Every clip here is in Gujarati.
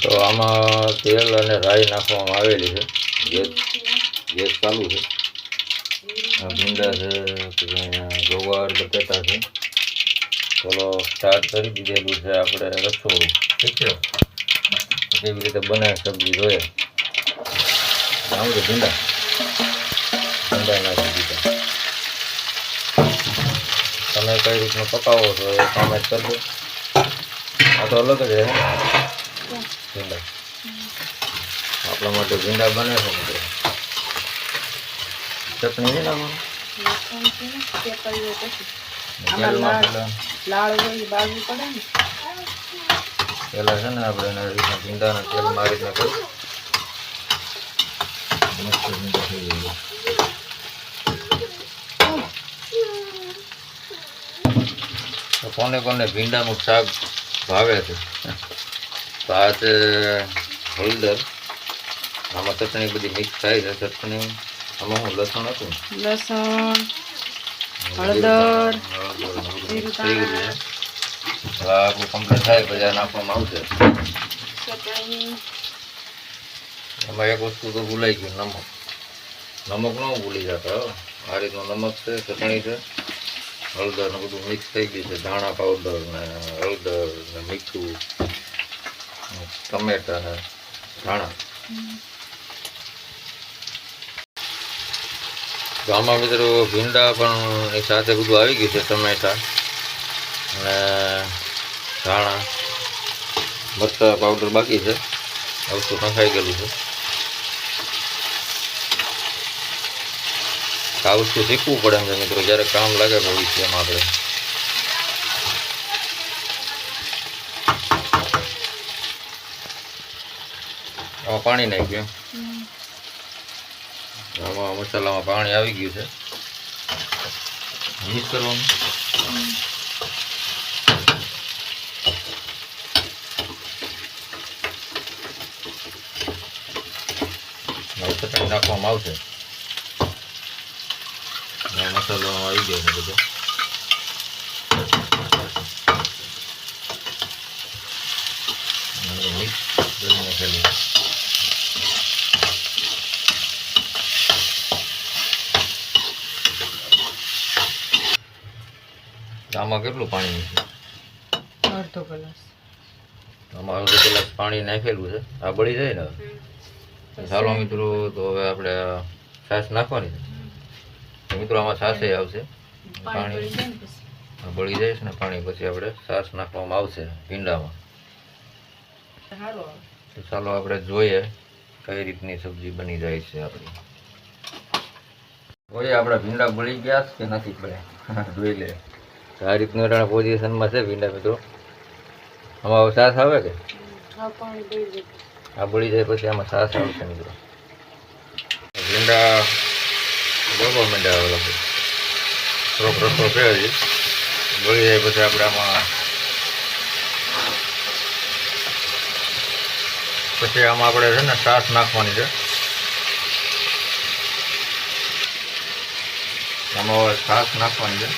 તો આમાં તેલ અને રાઈ નાખવામાં આવેલી છે. ગેસ ચાલુ છે. ભીંડા છે, ગવાર, બટેટા છે. ચલો સ્ટાર્ટ કરી દીધેલું છે આપણે રસોડું. ઠીક છે, કેવી રીતે બને સબ્જી જોઈએ. આમ છે ભીંડા નાખી દીધા. તમે કઈ રીતનું પકાવો છો એ કોમેન્ટ કરજો. આ તો અલગ જ છે ભીંડા. આપણા માટે ભીંડા બને છે મિત્રો. ચટણી નહીં નાખવાનું. પેલા છે ને આપણે એના રીતના ભીંડાના તેલમાં આ રીતના કરી મસ્ત ભીંડા થઈ જાય. કોને કોને ભીંડાનું શાક ભાવે છે. તો આ છે હળદર. આમાં ચટણી બધી મિક્સ થાય છે. ચટણી આમાં હું લસણ હતું, લસણ, હળદર, આપણું કમ્પ્લીટ થાય પછી નાખવામાં આવશે. એમાં એક વસ્તુ તો ભૂલાઈ ગયું, નમક. નમક ન ભૂલી જતા. આ રીતનું નમક છે, ચટણી છે, હળદર ને બધું મિક્સ થઈ ગયું છે. ધાણા પાવડર ને હળદર ને મીઠું, ટમેટા ને ધાણા. તો આમાં મિત્રો ભીંડા પણ એ સાથે બધું આવી ગયું છે. ટમેટા અને ધાણા, મરચાં પાવડર બાકી છે. આ વસ્તુ નખાઈ ગયેલું છે. આ વસ્તુ શીખવું પડે એમ છે મિત્રો, જ્યારે કામ લાગે ભવિષ્યમાં આપણે. આમાં પાણી નાખ્યું. આમાં મસાલામાં પાણી આવી ગયું છે. મિક્સ કરવાનું. ચટણી નાખવામાં આવશે. મસાલો આવી ગયો છે બધો. મિક્સ કરીને ખાલી આમાં કેટલું પાણી છે? અડધો ગ્લાસ. આમાં અડધો ગ્લાસ પાણી નાખેલું છે. આ બળી જાય ને. ચાલો મિત્રો, તો હવે આપણે છાશ નાખવાની છે મિત્રો. આમાં છાશે આવશે. પાણી બળી જાય છે ને પાણી, પછી આપણે છાશ નાખવામાં આવશે ભીંડામાં. તો ચાલો આપણે જોઈએ કઈ રીતની સબ્જી બની જાય છે આપણી. જોઈએ આપણા ભીંડા બળી ગયા કે નથી બળ્યા. જોઈ લે. આ રીતનું પોઝિશનમાં છે ભીંડા મિત્રો. આમાં છાશ આવે કે આ બળી જાય પછી આમાં છાશ આવશે મિત્રો. ભીંડા બરોબર માંડ્યા આવે લગભગ. થોડોક રસ્તો છે હજી. બળી જાય પછી આપણે આમાં આપણે છે ને છાશ નાખવાની છે. આમાં હવે છાશ નાખવાની છે.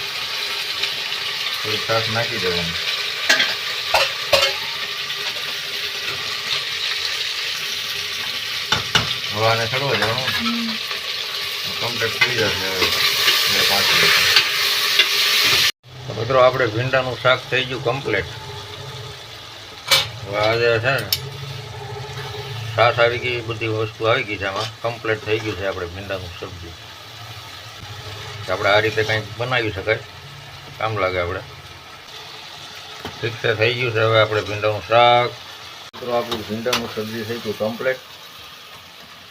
થોડી છાશ નાખી દેવાની. હવાને ચડવા જવાનું. કમ્પ્લીટ થઈ જશે 5 મિનિટ. તો મિત્રો આપણે ભીંડાનું શાક થઈ ગયું કમ્પ્લીટ. હવે આજે છે ને છાશ આવી ગઈ, બધી વસ્તુ આવી ગઈ છે. આમાં કમ્પ્લીટ થઈ ગયું છે આપણે ભીંડાનું સબ્જી. આપણે આ રીતે કંઈક બનાવી શકાય, કામ લાગે આપણે. ઠીક છે, થઈ ગયું છે હવે આપણે ભીંડાનું શાક. મિત્રો આપણું ભીંડાનું સબ્જી થઈ ગયું કમ્પ્લીટ.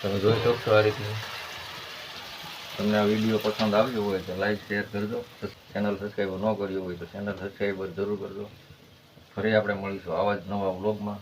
તમે જોઈ શકશો આ રીતની. તમને આ વિડીયો પસંદ આવ્યો હોય તો લાઈક શેર કરજો. ચેનલ સબસ્ક્રાઈબર ન કર્યું હોય તો ચેનલ સબસ્ક્રાઈબર જરૂર કરજો. ફરી આપણે મળીશું આવા જ નવા વ્લોગમાં.